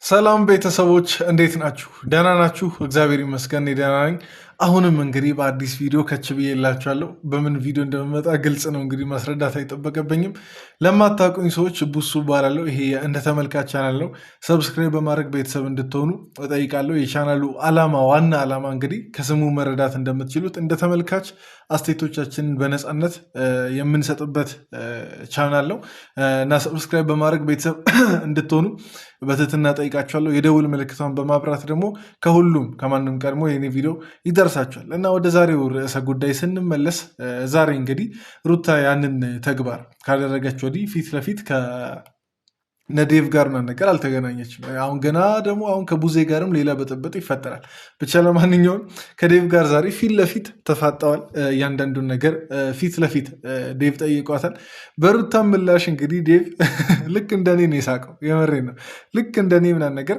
ሰላም ቤተሰቦች እንዴት ናችሁ? ደህና ናችሁ? እግዚአብሔር ይመስገን እኔ ደህና ነኝ። አሁንም እንግዲህ በአዲስ ቪዲዮ ከች ብዬላችኋለሁ። በምን ቪዲዮ እንደምመጣ ግልጽ ነው፣ እንግዲህ ማስረዳት አይጠበቅብኝም። ለማታውቁኝ ሰዎች ቡሱ እባላለሁ። ይሄ እንደ ተመልካች ቻናል ነው። ሰብስክራይብ በማድረግ ቤተሰብ እንድትሆኑ እጠይቃለሁ። የቻናሉ ዋና ዓላማ እንግዲህ ከስሙ መረዳት እንደምትችሉት እንደ ተመልካች አስተያየቶቻችንን በነፃነት የምንሰጥበት ቻናል ነው እና ሰብስክራይብ በማድረግ ቤተሰብ እንድትሆኑ በትህትና ጠይቃችኋለሁ። የደውል ምልክቷን በማብራት ደግሞ ከሁሉም ከማንም ቀድሞ የኔ ቪዲዮ ይደርሳችኋል እና ወደ ዛሬው ርዕሰ ጉዳይ ስንመለስ ዛሬ እንግዲህ ሩታ ያንን ተግባር ካደረገች ወዲህ ፊት ለፊት ነዴቭ ጋር ምናምን ነገር አልተገናኘችም። አሁን ገና ደግሞ አሁን ከቡዜ ጋርም ሌላ ብጥብጥ ይፈጠራል። ብቻ ለማንኛውም ከዴቭ ጋር ዛሬ ፊት ለፊት ተፋጠዋል። እያንዳንዱን ነገር ፊት ለፊት ዴቭ ጠይቋታል። በሩታ ምላሽ እንግዲህ ዴቭ ልክ እንደኔ ነው የሳቀው። የመሬ ነው። ልክ እንደኔ ምናምን ነገር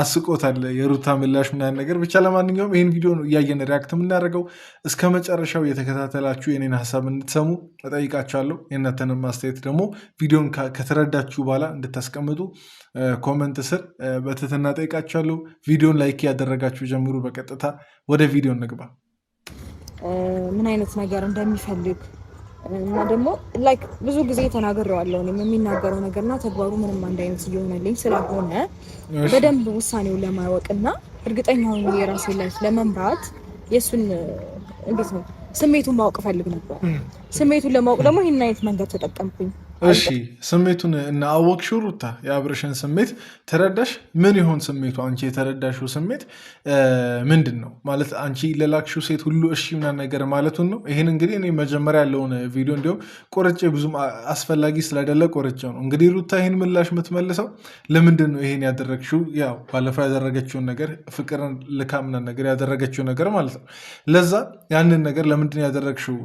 አስቆታል የሩታ ምላሽ ምናምን ነገር። ብቻ ለማንኛውም ይህን ቪዲዮ እያየን ሪያክት የምናደርገው እስከ መጨረሻው የተከታተላችሁ የኔን ሀሳብ እንድትሰሙ እጠይቃችኋለሁ። የእናንተንም ማስተያየት ደግሞ ቪዲዮን ከተረዳችሁ በኋላ እንድታስቀምጡ ኮመንት ስር በትህትና ጠይቃችኋለሁ። ቪዲዮን ላይክ ያደረጋችሁ ጀምሩ። በቀጥታ ወደ ቪዲዮ እንግባ። ምን አይነት ነገር እንደሚፈልግ እና ደግሞ ላይክ ብዙ ጊዜ ተናግሬዋለሁ። የሚናገረው ነገርና ተግባሩ ምንም አንድ አይነት እየሆነልኝ ስላልሆነ በደንብ ውሳኔውን ለማወቅና እርግጠኛውን የራሴን ላይፍ ለመምራት የእሱን እንዴት ነው ስሜቱን ማወቅ ፈልግ ነበር። ስሜቱን ለማወቅ ደግሞ ይህን አይነት መንገድ ተጠቀምኩኝ። እሺ ስሜቱን እና አወቅሽው? ሩታ የአብርሽን ስሜት ተረዳሽ? ምን ይሆን ስሜቱ? አንቺ የተረዳሽው ስሜት ምንድን ነው? ማለት አንቺ ለላክሽው ሴት ሁሉ እሺ ምናምን ነገር ማለቱን ነው። ይህን እንግዲህ እኔ መጀመሪያ ያለውን ቪዲዮ እንዲሁም ቆርጬ ብዙም አስፈላጊ ስላይደለ ቆርጬው ነው። እንግዲህ ሩታ ይህን ምላሽ የምትመልሰው ለምንድን ነው ይሄን ያደረግሽው? ያው ባለፈው ያደረገችውን ነገር ፍቅርን ልካ ምናምን ነገር ያደረገችው ነገር ማለት ነው። ለዛ ያንን ነገር ለምንድን ያደረግሽው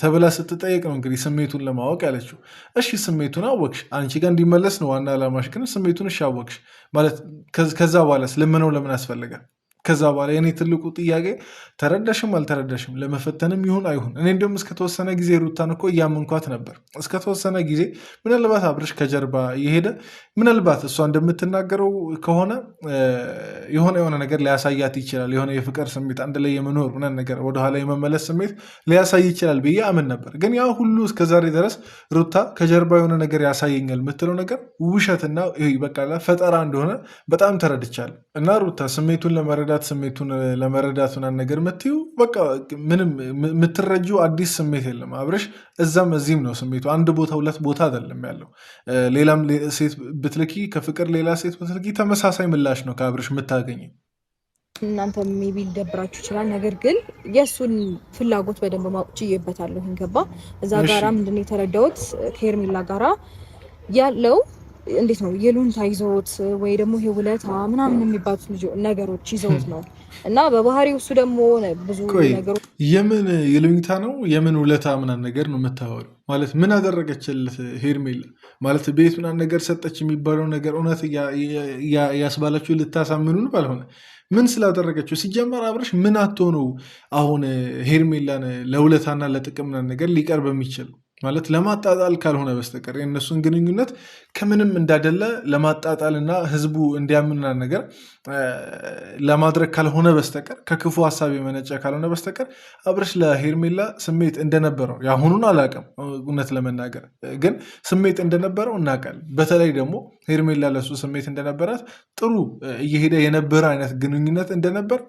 ተብላ ስትጠየቅ ነው እንግዲህ ስሜቱን ለማወቅ ያለችው። እሺ ስሜቱን አወቅሽ፣ አንቺ ጋር እንዲመለስ ነው ዋና ዓላማሽ። ግን ስሜቱን እሺ አወቅሽ ማለት ከዛ በኋላ ስለምነው ለምን አስፈለገ? ከዛ በኋላ የኔ ትልቁ ጥያቄ ተረዳሽም አልተረዳሽም ለመፈተንም ይሁን አይሁን። እኔ እንዲሁም እስከተወሰነ ጊዜ ሩታን እኮ እያመንኳት ነበር። እስከተወሰነ ጊዜ ምናልባት አብርሽ ከጀርባ እየሄደ ምናልባት እሷ እንደምትናገረው ከሆነ የሆነ ነገር ሊያሳያት ይችላል። የሆነ የፍቅር ስሜት አንድ ላይ የመኖር ምናምን ነገር ወደኋላ የመመለስ ስሜት ሊያሳይ ይችላል ብዬ አምን ነበር። ግን ያ ሁሉ እስከዛሬ ድረስ ሩታ ከጀርባ የሆነ ነገር ያሳየኛል የምትለው ነገር ውሸትና በቃ ፈጠራ እንደሆነ በጣም ተረድቻለሁ። እና ሩታ ስሜቱን ለመረዳት ምናምን ነገር የምትይው በቃ ምንም የምትረጂው አዲስ ስሜት የለም። አብርሽ እዛም እዚህም ነው ስሜቱ። አንድ ቦታ ሁለት ቦታ አይደለም ያለው። ሌላም ሴት ብትልኪ ከፍቅር ሌላ ሴት ብትልኪ ተመሳሳይ ምላሽ ነው ከአብርሽ የምታገኝ። እናንተ ሜቢ ሊደብራችሁ ይችላል። ነገር ግን የእሱን ፍላጎት በደንብ ማወቅ ችዬበታለሁ። ገባ? እዛ ጋራ ምንድን ነው የተረዳሁት ከሄርሜላ ጋራ ያለው እንዴት ነው የሉንታ ይዘውት ወይ ደግሞ ይሄ ውለታ ምናምን የሚባሉት ነገሮች ይዘውት ነው። እና በባህሪው እሱ ደግሞ ብዙ ነገሮች የምን የሉንታ ነው የምን ውለታ ምናምን ነገር ነው የምታወሪው? ማለት ምን አደረገችለት ሄርሜላ? ማለት ቤት ምናምን ነገር ሰጠች የሚባለው ነገር እውነት ያስባላችሁ ልታሳምኑን ባልሆነ ምን ስላደረገችው? ሲጀመር አብርሽ ምን አቶ ነው አሁን ሄርሜላን ለውለታና ለጥቅም ምናምን ነገር ሊቀርብ የሚችል? ማለት ለማጣጣል ካልሆነ በስተቀር የእነሱን ግንኙነት ከምንም እንዳደለ ለማጣጣልና ህዝቡ እንዲያምና ነገር ለማድረግ ካልሆነ በስተቀር ከክፉ ሀሳብ የመነጨ ካልሆነ በስተቀር አብርሽ ለሄርሜላ ስሜት እንደነበረው የአሁኑን አላውቅም፣ እውነት ለመናገር ግን ስሜት እንደነበረው እናውቃለን። በተለይ ደግሞ ሄርሜላ ለሱ ስሜት እንደነበራት ጥሩ እየሄደ የነበረ አይነት ግንኙነት እንደነበር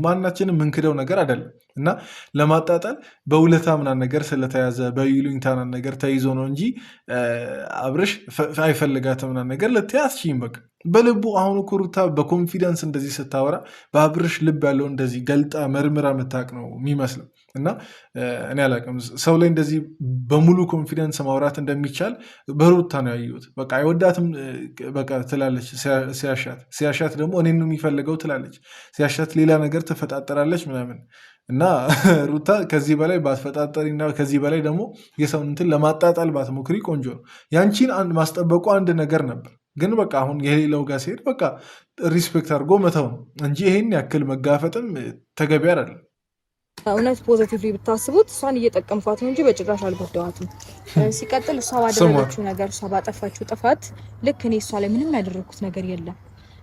ማናችንም ምንክደው ነገር አይደለም። እና ለማጣጣል በውለታ ምናምን ነገር ስለተያዘ በይሉኝታ ነገር ተይዞ ነው እንጂ አብርሽ አይፈልጋትም ምናምን ነገር ልትይ አትችይም። በቃ በልቡ አሁን እኮ ሩታ በኮንፊደንስ እንደዚህ ስታወራ በአብርሽ ልብ ያለው እንደዚህ ገልጣ መርምራ የምታውቅ ነው የሚመስለው። እና እኔ አላውቅም ሰው ላይ እንደዚህ በሙሉ ኮንፊደንስ ማውራት እንደሚቻል በሩታ ነው ያየሁት። በቃ አይወዳትም በቃ ትላለች ሲያሻት ደግሞ እኔን ነው የሚፈልገው ትላለች፣ ሲያሻት ሌላ ነገር ትፈጣጠራለች ምናምን። እና ሩታ ከዚህ በላይ ባትፈጣጠሪና ከዚህ በላይ ደግሞ የሰውን እንትን ለማጣጣል ባትሞክሪ ቆንጆ ነው። ያንቺን ማስጠበቁ አንድ ነገር ነበር። ግን በቃ አሁን የሌለው ጋር ሲሄድ በቃ ሪስፔክት አድርጎ መተው ነው እንጂ ይሄን ያክል መጋፈጥም ተገቢ አይደለም። እውነት ፖዚቲቭሊ ብታስቡት እሷን እየጠቀምኳት ነው እንጂ በጭራሽ አልጎዳዋትም። ሲቀጥል እሷ ባደረገችው ነገር እሷ ባጠፋችው ጥፋት ልክ እኔ እሷ ላይ ምንም ያደረኩት ነገር የለም።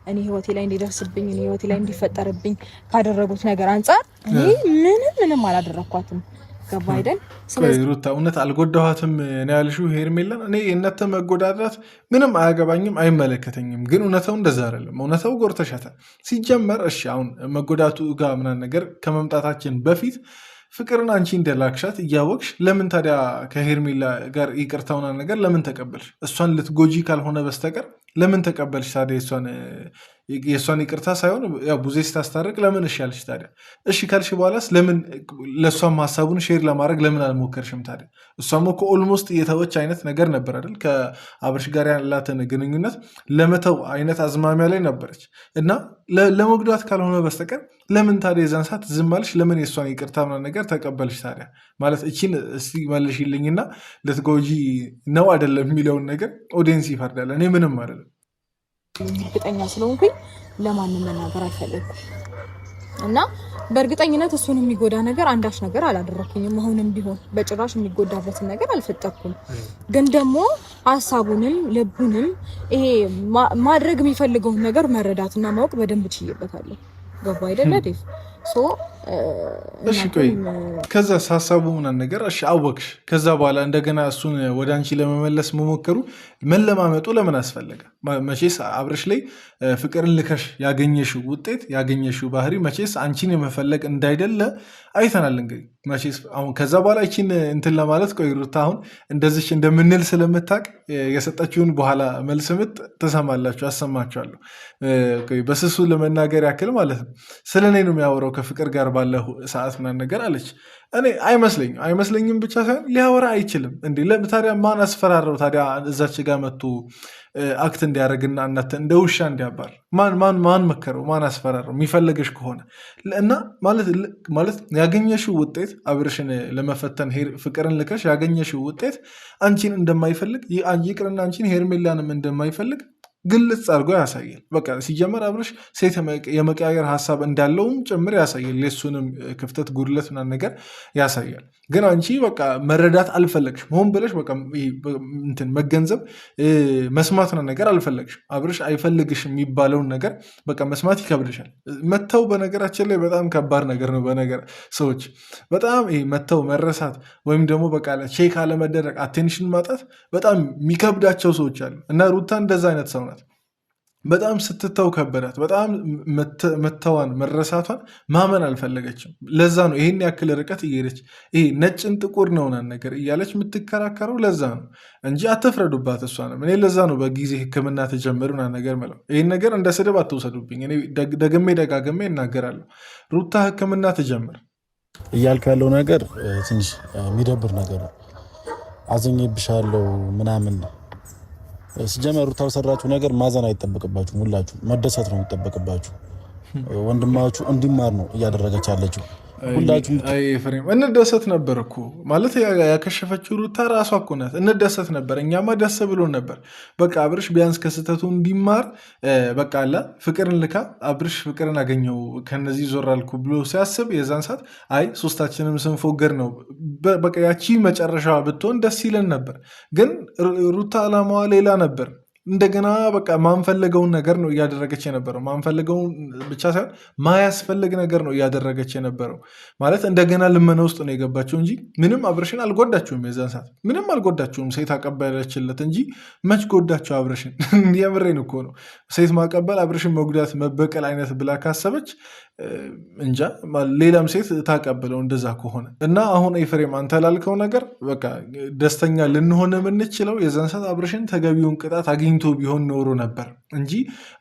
እኔ ህይወቴ ላይ እንዲደርስብኝ እኔ ህይወቴ ላይ እንዲፈጠርብኝ ካደረጉት ነገር አንፃር እኔ ምንም አላደረኳትም። ገባ አይደል? ስለዚህ ሩታ እውነት አልጎዳኋትም እኔ ያልሽው ሄርሜላን እኔ የእናንተ መጎዳዳት ምንም አያገባኝም አይመለከተኝም። ግን እውነታው እንደዛ አይደለም። እውነታው ጎርተሻታል። ሲጀመር እሺ አሁን መጎዳቱ ጋር ምናምን ነገር ከመምጣታችን በፊት ፍቅርን አንቺ እንደላክሻት እያወቅሽ ለምን ታዲያ ከሄርሜላ ጋር ይቅርታውና ነገር ለምን ተቀበልሽ? እሷን ልትጎጂ ካልሆነ በስተቀር ለምን ተቀበልሽ ታዲያ? የእሷን ይቅርታ ሳይሆን ያው ቡዜ ስታስታርቅ ለምን እሺ ያልሽ ታዲያ? እሺ ካልሽ በኋላስ ለምን ለእሷም ሀሳቡን ሼር ለማድረግ ለምን አልሞከርሽም ታዲያ? እሷም እኮ ኦልሞስት እየተወች አይነት ነገር ነበር አይደል? ከአብርሽ ጋር ያላትን ግንኙነት ለመተው አይነት አዝማሚያ ላይ ነበረች እና ለመጉዳት ካልሆነ በስተቀር ለምን ታዲያ የዛን ሰዓት ዝም አልሽ? ለምን የእሷን ይቅርታ ምናምን ነገር ተቀበልሽ ታዲያ? ማለት እቺን እስቲ መልሽልኝና ልትጎጂ ነው አይደለም የሚለውን ነገር ኦዲየንስ ይፈርዳል። እኔ ምንም አይደለም እርግጠኛ ስለሆንኩኝ ለማንም መናገር አልፈለኩም እና በእርግጠኝነት እሱን የሚጎዳ ነገር አንዳች ነገር አላደረኩኝም። አሁንም ቢሆን በጭራሽ የሚጎዳበትን ነገር አልፈጠርኩም። ግን ደግሞ ሀሳቡንም ልቡንም ይሄ ማድረግ የሚፈልገውን ነገር መረዳትና ማወቅ በደንብ ችዬበታለሁ። ገባ አይደለ ዴቭ? እሺ ቆይ ከዛስ ሀሳቡ ምናምን ነገር እሺ አወቅሽ። ከዛ በኋላ እንደገና እሱን ወደ አንቺ ለመመለስ መሞከሩ መለማመጡ ለምን አስፈለገ? መቼስ አብርሽ ላይ ፍቅርን ልከሽ ያገኘሽው ውጤት ያገኘሽው ባህሪ መቼስ አንቺን የመፈለግ እንዳይደለ አይተናል። እንግዲህ መቼስ አሁን ከዛ በኋላ ይቺን እንትን ለማለት ቆይ ሩታ አሁን እንደዚች እንደምንል ስለምታውቅ የሰጠችውን በኋላ መልስ ምት ትሰማላችሁ፣ አሰማችኋለሁ። በስሱ ለመናገር ያክል ማለት ነው ስለ እኔ ነው የሚያወራው ከፍቅር ጋር ባለው ሰዓት ምናምን ነገር አለች። እኔ አይመስለኝም ብቻ ሳይሆን ሊያወራ አይችልም። እንዴ ታዲያ ማን አስፈራረው ታዲያ? እዛች ጋር መጥቶ አክት እንዲያደርግና እናንተ እንደ ውሻ እንዲያባር ማን መከረው? ማን አስፈራረው? የሚፈልግሽ ከሆነ እና ማለት ያገኘሽው ውጤት አብርሽን ለመፈተን ፍቅርን ልከሽ ያገኘሽው ውጤት አንቺን እንደማይፈልግ ይቅርና አንቺን ሄርሜላንም እንደማይፈልግ ግልጽ አድርጎ ያሳያል። በቃ ሲጀመር አብርሽ ሴት የመቀያየር ሀሳብ እንዳለውም ጭምር ያሳያል። የሱንም ክፍተት ጉድለት ምናምን ነገር ያሳያል። ግን አንቺ በቃ መረዳት አልፈለግሽም። ሆን ብለሽ በቃ መገንዘብ መስማት ነገር አልፈለግሽም። አብርሽ አይፈልግሽም የሚባለውን ነገር በቃ መስማት ይከብድሻል። መተው በነገራችን ላይ በጣም ከባድ ነገር ነው። በነገር ሰዎች በጣም መተው መረሳት ወይም ደግሞ በቃ ቼክ አለመደረግ አቴንሽን ማጣት በጣም የሚከብዳቸው ሰዎች አሉ እና ሩታ እንደዛ አይነት ሰው ናት። በጣም ስትተው ከበዳት። በጣም መተዋን መረሳቷን ማመን አልፈለገችም። ለዛ ነው ይህን ያክል ርቀት እየሄደች ይሄ ነጭን ጥቁር ነውናን ነገር እያለች የምትከራከረው። ለዛ ነው እንጂ አትፍረዱባት እሷንም። እኔ ለዛ ነው በጊዜ ሕክምና ተጀመሩ ነገር ምለው። ይህን ነገር እንደ ስድብ አትውሰዱብኝ። እኔ ደጋግሜ እናገራለሁ። ሩታ ሕክምና ትጀምር እያልክ ያለው ነገር ትንሽ የሚደብር ነገር ነው። አዘኝብሻለሁ ምናምን ሲጀመር ሩታ ሰራችሁ ነገር ማዘን አይጠበቅባችሁም። ሁላችሁ መደሰት ነው የሚጠበቅባችሁ። ወንድማችሁ እንዲማር ነው እያደረገች ያለችው። ሁላችሁም እንደሰት ነበር እኮ ማለት ያከሸፈችው ሩታ ራሷ እኮ ናት። እንደሰት ነበር፣ እኛማ ደስ ብሎን ነበር። በቃ አብርሽ ቢያንስ ከስህተቱ እንዲማር በቃ አላ ፍቅርን ልካ አብርሽ ፍቅርን አገኘው ከነዚህ ዞር አልኩ ብሎ ሲያስብ የዛን ሰዓት አይ ሶስታችንም ስንፎገር ነው በቃ ያቺ መጨረሻ ብትሆን ደስ ይለን ነበር። ግን ሩታ አላማዋ ሌላ ነበር። እንደገና በቃ ማንፈልገውን ነገር ነው እያደረገች የነበረው። ማንፈልገውን ብቻ ሳይሆን ማያስፈልግ ነገር ነው እያደረገች የነበረው። ማለት እንደገና ልመና ውስጥ ነው የገባቸው እንጂ ምንም አብርሽን አልጎዳችሁም። የዛን ሰዓት ምንም አልጎዳችሁም። ሴት አቀበለችለት እንጂ መች ጎዳቸው አብርሽን? የምሬን እኮ ነው። ሴት ማቀበል አብርሽን መጉዳት መበቀል አይነት ብላ ካሰበች እንጃ ሌላም ሴት ታቀብለው እንደዛ ከሆነ እና አሁን ኤፍሬም አንተ ላልከው ነገር በቃ ደስተኛ ልንሆን የምንችለው የዛን ሰዓት አብርሽን ተገቢውን ቅጣት አግኝቶ ቢሆን ኖሮ ነበር እንጂ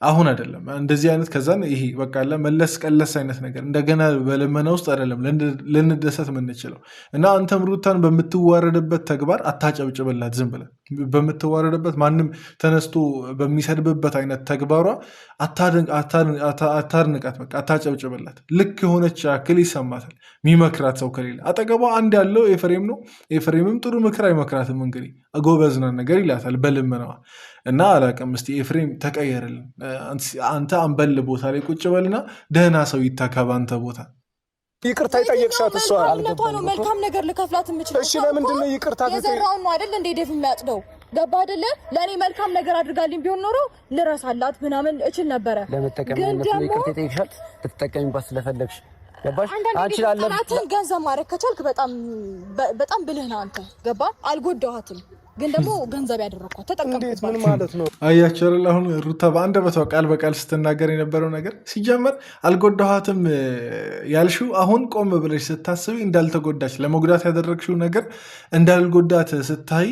አሁን አይደለም። እንደዚህ አይነት ከዛን ይሄ በቃ መለስ ቀለስ አይነት ነገር እንደገና በልመና ውስጥ አይደለም ልንደሰት የምንችለው። እና አንተም ሩታን በምትዋረድበት ተግባር አታጨብጭብላት። ዝም ብለህ በምትዋረድበት ማንም ተነስቶ በሚሰድብበት አይነት ተግባሯ አታድንቃት። በቃ አታጨብጭብላት። ልክ የሆነች ያክል ይሰማታል። የሚመክራት ሰው ከሌለ አጠገቧ አንድ ያለው ኤፍሬም ነው። ኤፍሬምም ጥሩ ምክር አይመክራትም። እንግዲህ ጎበዝና ነገር ይላታል በልመናዋ እና አላቅም። እስኪ ኤፍሬም ተቀየርልን። አንተ አንበል ቦታ ላይ ቁጭ በልና ደህና ሰው ይታከብ አንተ ቦታ ይቅርታ ይጠየቅሻት እሷ ነው መልካም ነገር ልከፍላት የምችለው። እሺ ለምንድን ነው ይቅርታ የዘራውን ነው አይደል እንደ ዴቭ የሚያጭደው? ገባ አይደለ? ለኔ መልካም ነገር አድርጋልኝ ቢሆን ኖሮ ልረሳላት ምናምን እችል ነበረ። ለመጠቀም ነው ይቅርታ ይጠይቅሻል። ትጠቀሚባት ስለፈለግሽ ገባሽ? አንቺ ላለብን ገንዘብ ማድረግ ከቻልክ በጣም ብልህ ነህ አንተ። ገባ? አልጎዳኋትም ግን ደግሞ ገንዘብ ያደረኳት ተጠቀምኩት። ምን ማለት ነው? አያችሁ አይደል? አሁን ሩታ በአንደበቷ ቃል በቃል ስትናገር የነበረው ነገር ሲጀመር አልጎዳኋትም ያልሽው አሁን ቆም ብለሽ ስታስቢ እንዳልተጎዳች ለመጉዳት ያደረግሽው ነገር እንዳልጎዳት ስታይ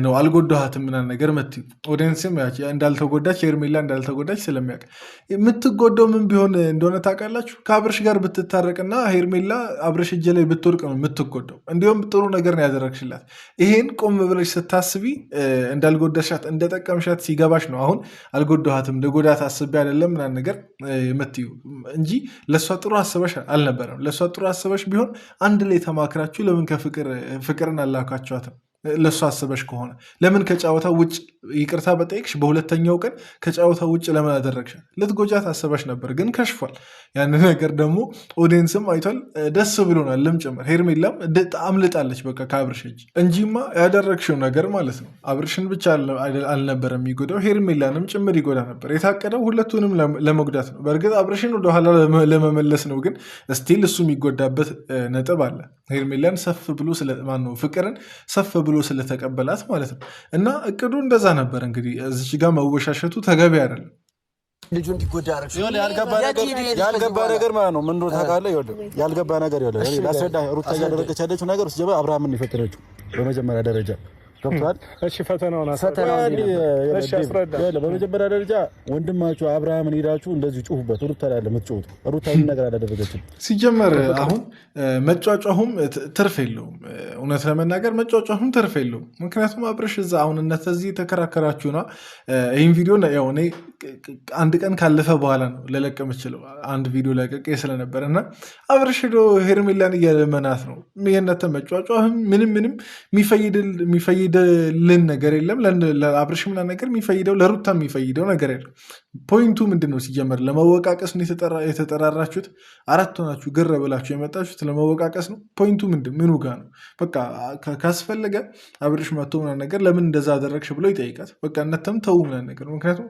ነው አልጎዳኋትም ምናምን ነገር መትዩ ኦዲየንስም እንዳልተጎዳች ሄርሜላ እንዳልተጎዳች ስለሚያውቅ የምትጎዳው ምን ቢሆን እንደሆነ ታውቃላችሁ? ከአብርሽ ጋር ብትታረቅና ሄርሜላ አብርሽ እጅ ላይ ብትወድቅ ነው የምትጎዳው። እንዲሁም ጥሩ ነገር ነው ያደረግሽላት። ይሄን ቆም ብለሽ ታስቢ እንዳልጎዳሻት እንደጠቀምሻት ሲገባሽ ነው አሁን አልጎዳኋትም ልጎዳት አስቤ አይደለም ምናምን ነገር የምትዩ እንጂ ለእሷ ጥሩ አስበሽ አልነበረም። ለእሷ ጥሩ አስበሽ ቢሆን አንድ ላይ ተማክራችሁ ለምን ፍቅርን አላካችኋትም? ለእሷ አስበሽ ከሆነ ለምን ከጨዋታ ውጭ ይቅርታ በጠይቅሽ በሁለተኛው ቀን ከጨዋታ ውጭ ለምን አደረግሻል? ልትጎጃት አስበሽ ነበር፣ ግን ከሽፏል። ያን ነገር ደግሞ ኦዲየንስም አይቷል፣ ደስ ብሎናል። ጭምር ሄርሜላም አምልጣለች በቃ ከአብርሽ እጅ እንጂማ ያደረግሽው ነገር ማለት ነው አብርሽን ብቻ አልነበረ የሚጎዳው ሄርሜላንም ጭምር ይጎዳ ነበር። የታቀደው ሁለቱንም ለመጉዳት ነው። በእርግጥ አብርሽን ወደኋላ ለመመለስ ነው፣ ግን ስቲል እሱ የሚጎዳበት ነጥብ አለ። ሄርሜላን ሰፍ ብሎ ፍቅርን ሰፍ ብሎ ስለተቀበላት ማለት ነው። እና እቅዱ እንደዛ ነበር። እንግዲህ እዚች ጋር መወሻሸቱ ተገቢ አይደለም። ልጁ እንዲጎዳ ያልገባ ነገር ማለት ነው። ምን ታውቃለህ? ያልገባ ነገር ላስረዳ። ሩታ እያደረገች ያለችው ነገር ውስጥ አብርሃምን የፈጠረችው በመጀመሪያ ደረጃ ገብቷል። እሺ ፈተናውን በመጀመሪያ ደረጃ ወንድማችሁ አብርሃምን ሄዳችሁ እንደዚህ ጩሁበት። ሩታ ላይ የምትጩሁት ሩታ ነገር አላደረገችም። ሲጀመር አሁን መጫጫሁም ትርፍ የለውም። እውነት ለመናገር መጫጫሁም ትርፍ የለውም። ምክንያቱም አብርሽ እዛ አሁን እነዚህ የተከራከራችሁ ነው። ይህን ቪዲዮ ያው እኔ አንድ ቀን ካለፈ በኋላ ነው ልለቅ የምችለው። አንድ ቪዲዮ ለቀቄ ስለነበር እና አብርሽ ሄዶ ሄርሜላን እየለመናት ነው። የእናንተ መጫጫህም ምንም የሚፈይድልን ነገር የለም። ለአብርሽ ምናምን ነገር የሚፈይደው ለሩታ የሚፈይደው ነገር የለም። ፖይንቱ ምንድን ነው? ሲጀመር ለመወቃቀስ ነው የተጠራራችሁት። አራት ሆናችሁ ግር ብላችሁ የመጣችሁት ለመወቃቀስ ነው። ፖይንቱ ምኑ ጋር ነው? በቃ ካስፈለገ አብርሽ መቶ ምናምን ነገር ለምን እንደዛ አደረግሽ ብሎ ይጠይቃት። በቃ እነተም ተው ምናምን ነገር ምክንያቱም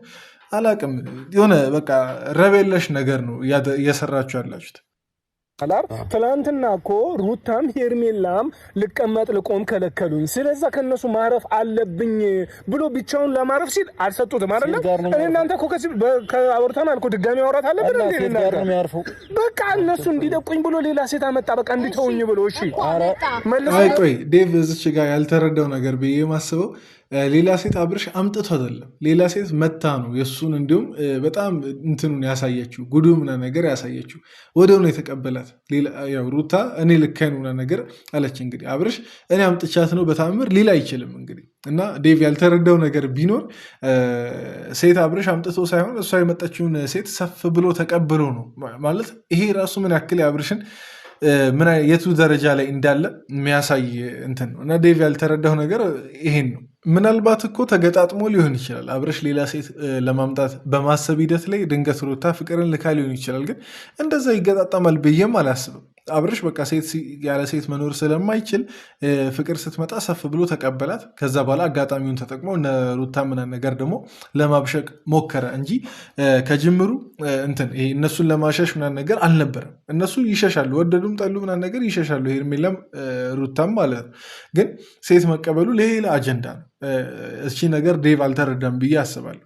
አላቅም የሆነ በቃ ረቤለሽ ነገር ነው እየሰራችሁ ያላችሁት። ትላንትና እኮ ሩታም ሄርሜላም ልቀመጥ ልቆም ከለከሉኝ፣ ስለዛ ከነሱ ማረፍ አለብኝ ብሎ ብቻውን ለማረፍ ሲል አልሰጡትም አይደለም። እኔ እናንተ እኮ ከአውርተን አልኩ ድጋሚ አውራት አለብን እንዴ? በቃ እነሱ እንዲለቁኝ ብሎ ሌላ ሴት አመጣ። በቃ እንዲተውኝ ብሎ እሺ። ቆይ ዴቭ እዚች ጋር ያልተረዳው ነገር ብዬ የማስበው ሌላ ሴት አብርሽ አምጥቶ አይደለም፣ ሌላ ሴት መታ ነው የእሱን እንዲሁም በጣም እንትኑን ያሳየችው ጉዱ ምናምን ነገር ያሳየችው ወደው ነው የተቀበላት። ሩታ እኔ ልካይ ነው ምናምን ነገር አለች። እንግዲህ አብርሽ እኔ አምጥቻት ነው በታምር ሊል አይችልም። እንግዲህ እና ዴቭ ያልተረዳው ነገር ቢኖር ሴት አብርሽ አምጥቶ ሳይሆን እሷ የመጣችውን ሴት ሰፍ ብሎ ተቀብሎ ነው ማለት። ይሄ ራሱ ምን ያክል አብርሽን የቱ ደረጃ ላይ እንዳለ የሚያሳይ እንትን ነው። እና ዴቭ ያልተረዳው ነገር ይሄን ነው። ምናልባት እኮ ተገጣጥሞ ሊሆን ይችላል። አብርሽ ሌላ ሴት ለማምጣት በማሰብ ሂደት ላይ ድንገት ሩታ ፍቅርን ልካ ሊሆን ይችላል። ግን እንደዛ ይገጣጠማል ብዬም አላስብም። አብርሽ በቃ ያለ ሴት መኖር ስለማይችል ፍቅር ስትመጣ ሰፍ ብሎ ተቀበላት። ከዛ በኋላ አጋጣሚውን ተጠቅሞ ሩታ ምናምን ነገር ደግሞ ለማብሸቅ ሞከረ እንጂ ከጅምሩ እነሱን ለማሸሽ ምናምን ነገር አልነበረም። እነሱ ይሸሻሉ፣ ወደዱም ጠሉ ምናምን ነገር ይሸሻሉ። ሄርሜላም ሩታም ማለት ነው። ግን ሴት መቀበሉ ሌላ አጀንዳ ነው። እቺ ነገር ዴቭ አልተረዳም ብዬ አስባለሁ።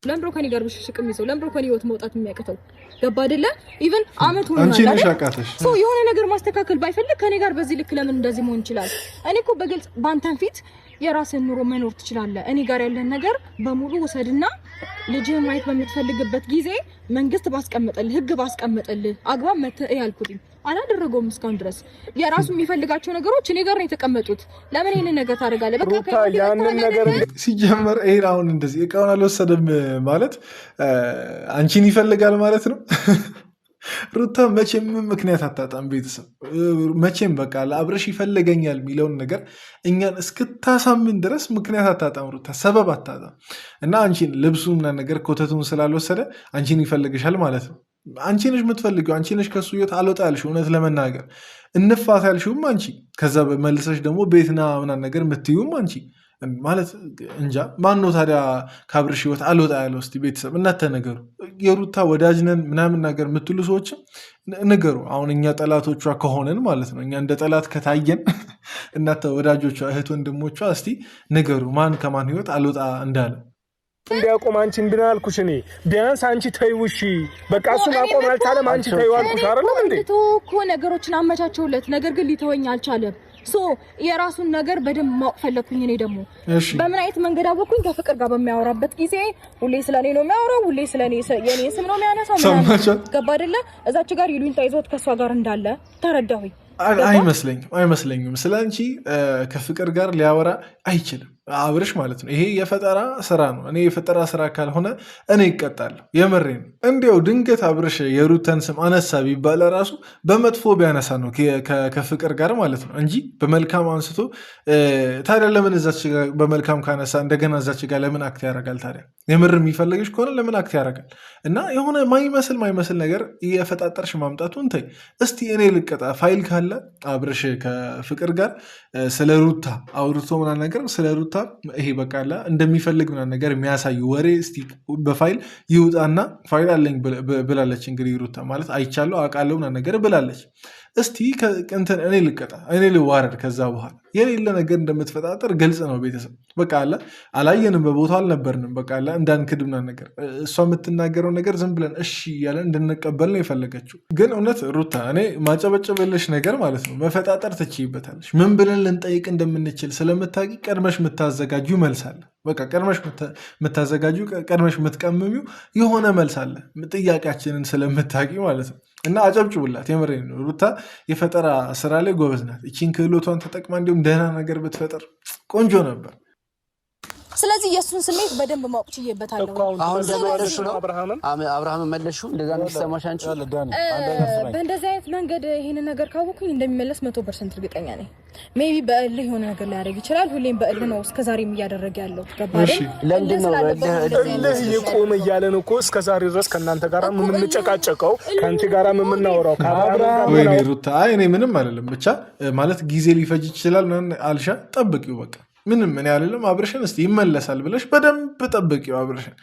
ለምብሮ ከኔ ጋር ብሽሽቅ የሚሰው ለምብሮ ከኔ ህይወት መውጣት የሚያቅተው ገባ አይደለ? ኢቭን አመት ሆኖ አንቺ ነሽ አቃተሽ ሰው የሆነ ነገር ማስተካከል ባይፈልግ ከኔ ጋር በዚህ ልክ ለምን እንደዚህ መሆን ይችላል? እኔ እኮ በግልጽ ባንተን ፊት የራስን ኑሮ መኖር ትችላለህ። እኔ ጋር ያለን ነገር በሙሉ ወሰድና ልጅህን ማየት በምትፈልግበት ጊዜ መንግስት ባስቀመጠልህ ህግ ባስቀመጠልህ አግባብ መተህ ያልኩኝ አላደረገውም። እስካሁን ድረስ የራሱ የሚፈልጋቸው ነገሮች እኔ ጋር ነው የተቀመጡት። ለምን ይሄንን ነገር ታደርጋለህ? በቃ ያንን ነገር ሲጀመር ይሄን አሁን እንደዚህ እቃውን አልወሰደም ማለት አንቺን ይፈልጋል ማለት ነው። ሩታ መቼም ምክንያት አታጣም። ቤተሰብ መቼም በቃ ለአብርሽ ይፈልገኛል የሚለውን ነገር እኛን እስክታሳምን ድረስ ምክንያት አታጣም። ሩታ ሰበብ አታጣም። እና አንቺን ልብሱ ምናምን ነገር ኮተቱን ስላልወሰደ አንቺን ይፈልግሻል ማለት ነው። አንቺ ነሽ የምትፈልጊው፣ አንቺ ነሽ ከሱ ህይወት አልወጣ ያልሽው። እውነት ለመናገር እንፋት ያልሽውም አንቺ፣ ከዛ መልሰሽ ደግሞ ቤትና ምናምን ነገር የምትይውም አንቺ ማለት እንጃ። ማን ነው ታዲያ ከአብርሽ ህይወት አልወጣ ያለው? እስቲ ቤተሰብ እናንተ ነገሩ። የሩታ ወዳጅ ነን ምናምን ነገር የምትሉ ሰዎችም ንገሩ። አሁን እኛ ጠላቶቿ ከሆነን ማለት ነው፣ እኛ እንደ ጠላት ከታየን እናንተ ወዳጆቿ፣ እህት ወንድሞቿ እስቲ ንገሩ ማን ከማን ህይወት አልወጣ እንዳለ እንዲያቆም። አንቺ እንድና አልኩሽ እኔ ቢያንስ አንቺ ተይው እሺ፣ በቃ እሱ ማቆም አልቻለም። አንቺ ተይው አልኩሽ አይደለም እንዴ? እኮ ነገሮችን አመቻቸውለት፣ ነገር ግን ሊተወኝ አልቻለም። የራሱን ነገር በደንብ ማወቅ ፈለኩኝ። እኔ ደግሞ በምን አይነት መንገድ አወኩኝ? ከፍቅር ጋር በሚያወራበት ጊዜ ሁሌ ስለኔ ነው የሚያወራው፣ ሁሌ ስለኔ የኔ ስም ነው የሚያነሳው። ገባ አይደለ? እዛች ጋር ይሉኝታ ይዞት ከሷ ጋር እንዳለ ተረዳሁኝ። አይመስለኝም። ስለ አንቺ ከፍቅር ጋር ሊያወራ አይችልም አብርሽ ማለት ነው። ይሄ የፈጠራ ስራ ነው። እኔ የፈጠራ ስራ ካልሆነ እኔ ይቀጣለሁ። የምሬ ነው። እንዲያው ድንገት አብርሽ የሩታን ስም አነሳ ቢባለ ራሱ በመጥፎ ቢያነሳ ነው ከፍቅር ጋር ማለት ነው እንጂ በመልካም አንስቶ ታዲያ ለምን እዛች ጋር በመልካም ካነሳ እንደገና እዛች ጋር ለምን አክት ያደርጋል? ታዲያ የምር የሚፈልግሽ ከሆነ ለምን አክት ያደርጋል? እና የሆነ ማይመስል ነገር እየፈጣጠርሽ ማምጣቱን ተይ እስቲ። እኔ ልቀጣ ፋይል ካለ አብርሽ ከፍቅር ጋር ስለ ሩታ አውርቶ ምናምን ነገር ስለ ሩታ ይሄ በቃላ እንደሚፈልግ ምናምን ነገር የሚያሳዩ ወሬ እስቲ በፋይል ይውጣና ፋይል አለኝ ብላለች። እንግዲህ ሩታ ማለት አይቻለሁ አውቃለሁ ምናምን ነገር ብላለች። እስቲ እንትን እኔ ልቀጣ፣ እኔ ልዋረድ። ከዛ በኋላ የሌለ ነገር እንደምትፈጣጠር ግልጽ ነው። ቤተሰብ በቃ አለ አላየንም፣ በቦታው አልነበርንም። በቃ አለ እንዳንክድ ምናምን ነገር እሷ የምትናገረው ነገር ዝም ብለን እሺ እያለን እንድንቀበል ነው የፈለገችው። ግን እውነት ሩታ እኔ ማጨበጨበልሽ ነገር ማለት ነው መፈጣጠር ትችይበታለሽ። ምን ብለን ልንጠይቅ እንደምንችል ስለምታውቂ ቀድመሽ የምታዘጋጁ መልስ አለ። በቃ ቀድመሽ የምታዘጋጁ ቀድመሽ የምትቀምሚው የሆነ መልስ አለ፣ ጥያቄያችንን ስለምታውቂ ማለት ነው። እና አጨብጭቡላት። የምሬ ነው። ሩታ የፈጠራ ስራ ላይ ጎበዝ ናት። ይቺን ክህሎቷን ተጠቅማ እንዲሁም ደህና ነገር ብትፈጥር ቆንጆ ነበር። ስለዚህ የእሱን ስሜት በደንብ ማወቅ ችዬበታለሁ። አሁን ደመለሹ ነው አብርሃም መለሹ እንደዛ ነው ሲሰማሽ አንቺ በእንደዚህ አይነት መንገድ ይሄንን ነገር ካወኩኝ እንደሚመለስ 100% እርግጠኛ ነኝ። ሜቢ በእልህ የሆነ ነገር ሊያደርግ ይችላል። ሁሌም በእልህ ነው እስከዛሬም እያደረገ ያለው። ገባሽ? ለምንድን ነው እልህ ይቆም እያለ ነው እኮ እስከዛሬ ድረስ ከእናንተ ጋር የምንጨቃጨቀው ከአንቺ ጋር የምናወራው ወይኔ ሩታ እኔ ምንም አይደለም ብቻ ማለት ጊዜ ሊፈጅ ይችላል አልሻ ጠብቂው በቃ ምንም ምን ያለለም አብርሽን እስቲ ይመለሳል ብለሽ በደንብ ጠብቂው አብርሽን።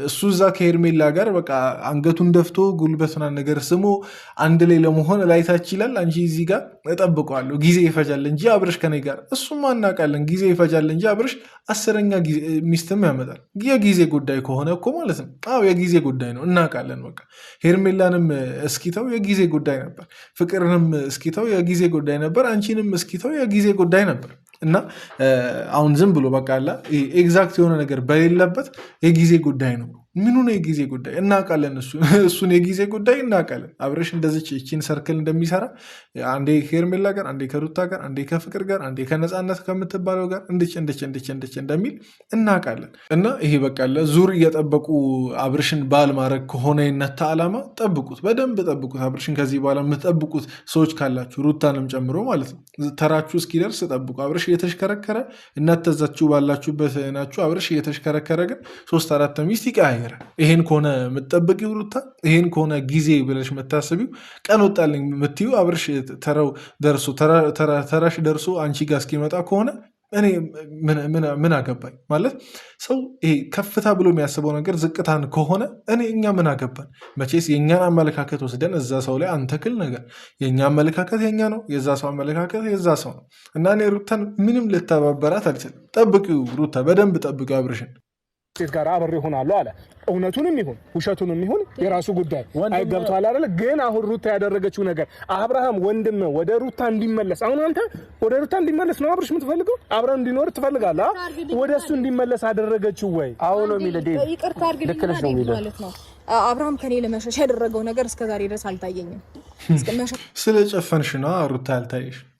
እሱ እዛ ከሄርሜላ ጋር በቃ አንገቱን ደፍቶ ጉልበቱን ነገር ስሞ አንድ ላይ ለመሆን ላይታች ይላል። አንቺ እዚህ ጋር እጠብቀዋለሁ ጊዜ ይፈጃል እንጂ አብርሽ ከኔ ጋር እሱም አናውቃለን ጊዜ ይፈጃል እንጂ አብርሽ 10ኛ ሚስትም ያመጣል። የጊዜ ጉዳይ ከሆነ እኮ ማለት ነው። አዎ የጊዜ ጉዳይ ነው እናውቃለን። በቃ ሄርሜላንም እስኪተው የጊዜ ጉዳይ ነበር፣ ፍቅርንም እስኪተው የጊዜ ጉዳይ ነበር፣ አንቺንም እስኪተው የጊዜ ጉዳይ ነበር። እና አሁን ዝም ብሎ በቃ አላ ኤግዛክት የሆነ ነገር በሌለበት የጊዜ ጉዳይ ነው። ምኑ ነው የጊዜ ጉዳይ? እናውቃለን። እሱን የጊዜ ጉዳይ እናውቃለን። አብረሽ እንደዚች እቺን ሰርክል እንደሚሰራ አንዴ ከሄርሜላ ጋር፣ አንዴ ከሩታ ጋር፣ አንዴ ከፍቅር ጋር፣ አንዴ ከነፃነት ከምትባለው ጋር እንድች እንደሚል እናውቃለን። እና ይሄ በቃ ዙር እየጠበቁ አብርሽን ባል ማድረግ ከሆነ የነታ ዓላማ ጠብቁት፣ በደንብ ጠብቁት። አብርሽን ከዚህ በኋላ የምትጠብቁት ሰዎች ካላችሁ ሩታንም ጨምሮ ማለት ነው ተራችሁ እስኪደርስ ጠብቁ። አብርሽ እየተሽከረከረ እናተዛችሁ ባላችሁበት ናችሁ። አብርሽ እየተሽከረከረ ግን 3-4 ሚስት ይቀያየራል። ይሄን ከሆነ የምትጠብቂው ሩታ፣ ይሄን ከሆነ ጊዜ ብለሽ የምታስቢው ቀን ወጣልኝ የምትዩ አብርሽ ተራሽ ደርሶ አንቺ ጋር እስኪመጣ ከሆነ እኔ ምን አገባኝ ማለት ሰው ይሄ ከፍታ ብሎ የሚያስበው ነገር ዝቅታን ከሆነ እኛ ምን አገባን? መቼስ የእኛን አመለካከት ወስደን እዛ ሰው ላይ አንተክል ነገር። የእኛ አመለካከት የኛ ነው፣ የዛ ሰው አመለካከት የዛ ሰው ነው። እና እኔ ሩታን ምንም ልተባበራት አልችልም። ጠብቂው ሩታ፣ በደንብ ጠብቂው አብርሽን። ሴት ጋር አብሬ ሆናለሁ አለ። እውነቱንም ይሁን ውሸቱንም ይሁን የራሱ ጉዳይ አይገብቷል አይደለ? ግን አሁን ሩታ ያደረገችው ነገር አብርሃም ወንድም ወደ ሩታ እንዲመለስ፣ አሁን አንተ ወደ ሩታ እንዲመለስ ነው አብርሽ የምትፈልገው? አብረን እንዲኖር ትፈልጋለህ? ወደ እሱ እንዲመለስ አደረገችው ወይ? አሁን ነው የሚለው ዴቭ። ይቅርታ አድርግልኝ ማለት ነው። አብርሃም ከኔ ለመሸሽ ያደረገው ነገር እስከዛሬ ድረስ አልታየኝም። ስለጨፈንሽ ነው ሩታ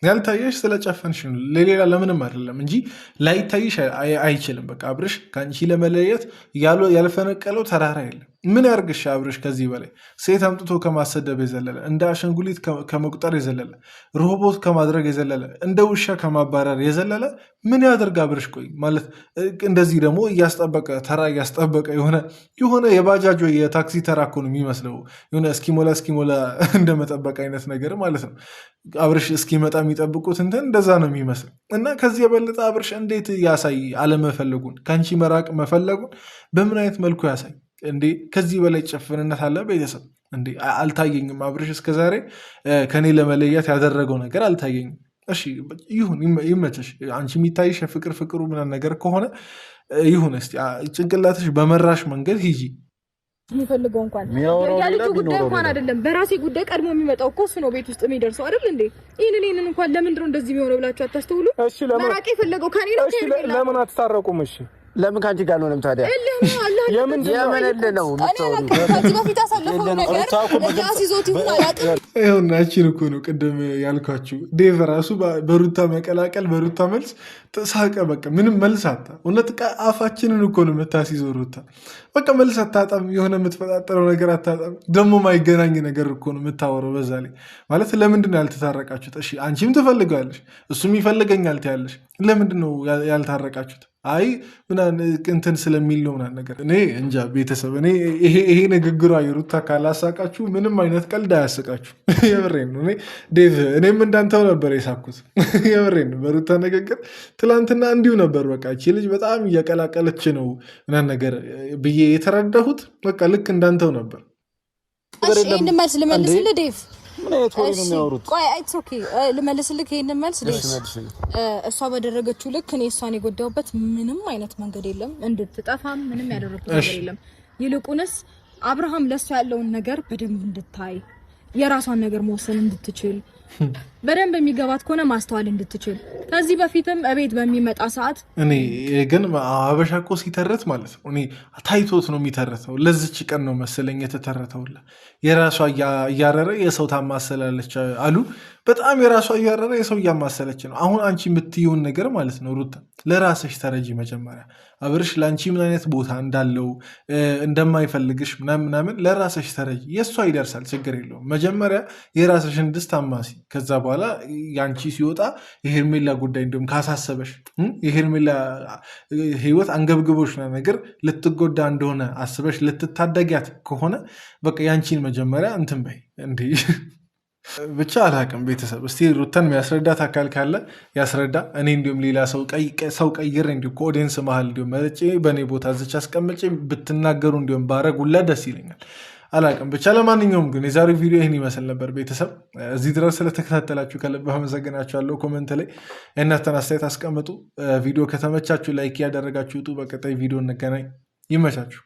ያልታየሽ ስለጨፈንሽ ነው። ለሌላ ለምንም አይደለም እንጂ ላይታይሽ አይችልም። በቃ አብርሽ ከአንቺ ለመለየት ያልፈነቀለው ተራራ የለም። ምን ያርግሽ አብርሽ? ከዚህ በላይ ሴት አምጥቶ ከማሰደብ የዘለለ እንደ አሸንጉሊት ከመቁጠር የዘለለ ሮቦት ከማድረግ የዘለለ እንደ ውሻ ከማባረር የዘለለ ምን ያደርግ አብርሽ? ቆይ ማለት እንደዚህ ደግሞ እያስጠበቀ ተራ እያስጠበቀ የሆነ የባጃጅ ወይ የታክሲ ተራ እኮ ነው የሚመስለው። የሆነ እስኪሞላ እንደመጠበቅ አይነት ነገር ማለት ነው። አብርሽ እስኪመጣ የሚጠብቁት እንትን እንደዛ ነው የሚመስል እና ከዚህ የበለጠ አብርሽ እንዴት ያሳይ አለመፈለጉን? ከአንቺ መራቅ መፈለጉን በምን አይነት መልኩ ያሳይ እንዴ? ከዚህ በላይ ጨፍንነት አለ ቤተሰብ እንዴ? አልታየኝም። አብርሽ እስከዛሬ ከኔ ለመለየት ያደረገው ነገር አልታየኝም። እሺ ይሁን፣ ይመችሽ። አንቺ የሚታይሽ ፍቅሩ ምናምን ነገር ከሆነ ይሁን። እስቲ ጭንቅላትሽ በመራሽ መንገድ ሂጂ። የሚፈልገው እንኳን ያለች ጉዳይ እንኳን አይደለም። በራሴ ጉዳይ ቀድሞ የሚመጣው እኮ እሱ ነው፣ ቤት ውስጥ የሚደርሰው አይደል እንዴ? ይሄንን እንኳን ለምንድን ነው እንደዚህ የሚሆነው ብላችሁ አታስተውሉ? መራቄ የፈለገው ከኔ ነው። ለምን አትታረቁም? እሺ ለምን ካንቺ ጋር ነው? ታዲያ የምን ነው ከዚህ በፊት ያሳለፈው ነገር ያሲዞት ይሁን አላውቅም። ይኸውናችን እኮ ነው ቅድም ያልኳችሁ። ዴቭ ራሱ በሩታ መቀላቀል በሩታ መልስ ሳቀ። በቃ ምንም መልስ አታ። እውነት አፋችንን እኮ ነው የምታስይዘው ሩታ። በቃ መልስ አታጣም። የሆነ የምትፈጣጠረው ነገር አታጣም። ደግሞ ማይገናኝ ነገር እኮ ነው የምታወረው። በዛ ላይ ማለት ለምንድን ነው ያልተታረቃችሁት? እሺ አንቺም ትፈልጋለሽ እሱም ይፈልገኛል ትያለሽ። ለምንድን ነው ያልታረቃችሁት? አይ ምናምን እንትን ስለሚል ነው ምናምን ነገር። እኔ እንጃ ቤተሰብ፣ እኔ ይሄ ንግግሯ የሩታ ካላሳቃችሁ ምንም አይነት ቀልድ አያስቃችሁ። የምሬን ነው። ዴቭ እኔም እንዳንተው ነበር የሳኩት። የምሬን ነው። በሩታ ንግግር ትላንትና እንዲሁ ነበር። በቃ እቺ ልጅ በጣም እያቀላቀለች ነው ምናምን ነገር ብዬ የተረዳሁት በቃ ልክ እንዳንተው ነበር። ይህን መልስ ልመልስልህ ዴቭ። ምን አይነት ወሬ ነው የሚያወሩት? ቆይ አይትስ ኦኬ ልመልስልህ ይሄንን መልስ ዴቭ። እሷ ባደረገችው ልክ እኔ እሷን የጎዳሁበት ምንም አይነት መንገድ የለም። እንድትጠፋም ምንም ያደረኩት ነገር የለም። ይልቁንስ አብርሃም ለሷ ያለውን ነገር በደንብ እንድታይ፣ የራሷን ነገር መወሰን እንድትችል፣ በደንብ የሚገባት ከሆነ ማስተዋል እንድትችል ከዚህ በፊትም እቤት በሚመጣ ሰዓት እኔ ግን አበሻ እኮ ሲተረት ማለት ነው እኔ ታይቶት ነው የሚተረተው። ለዚች ቀን ነው መሰለኝ የተተረተውላ። የራሷ እያረረ የሰው ታማሰላለች አሉ። በጣም የራሷ እያረረ የሰው እያማሰለች ነው። አሁን አንቺ የምትየውን ነገር ማለት ነው ሩታ ለራስሽ ተረጂ። መጀመሪያ አብርሽ ለአንቺ ምን አይነት ቦታ እንዳለው እንደማይፈልግሽ ምናምን ለራስሽ ተረጂ። የእሷ ይደርሳል፣ ችግር የለውም። መጀመሪያ የራስሽን ድስት አማሲ። ከዛ በኋላ የአንቺ ሲወጣ የሄርሜላ ጉዳይ እንዲሁም ካሳሰበሽ የሄርሜላ ህይወት አንገብግቦች ነገር ልትጎዳ እንደሆነ አስበሽ ልትታደጊያት ከሆነ በቃ የአንቺን መጀመሪያ እንትን በይ። እንዲህ ብቻ አላቅም ቤተሰብ። እስቲ ሩተን የሚያስረዳት አካል ካለ ያስረዳ። እኔ እንዲሁም ሌላ ሰው ቀይር እንዲሁ ከኦዲየንስ መሀል እንዲሁም መርጬ በእኔ ቦታ እዚች አስቀምጬ ብትናገሩ እንዲሁም ባረጉላ ደስ ይለኛል። አላቅም ብቻ። ለማንኛውም ግን የዛሬው ቪዲዮ ይህን ይመስል ነበር ቤተሰብ። እዚህ ድረስ ስለተከታተላችሁ ከልብ አመሰግናችኋለሁ። ኮመንት ላይ የእናንተን አስተያየት አስቀምጡ። ቪዲዮ ከተመቻችሁ ላይክ ያደረጋችሁ ውጡ። በቀጣይ ቪዲዮ እንገናኝ። ይመቻችሁ።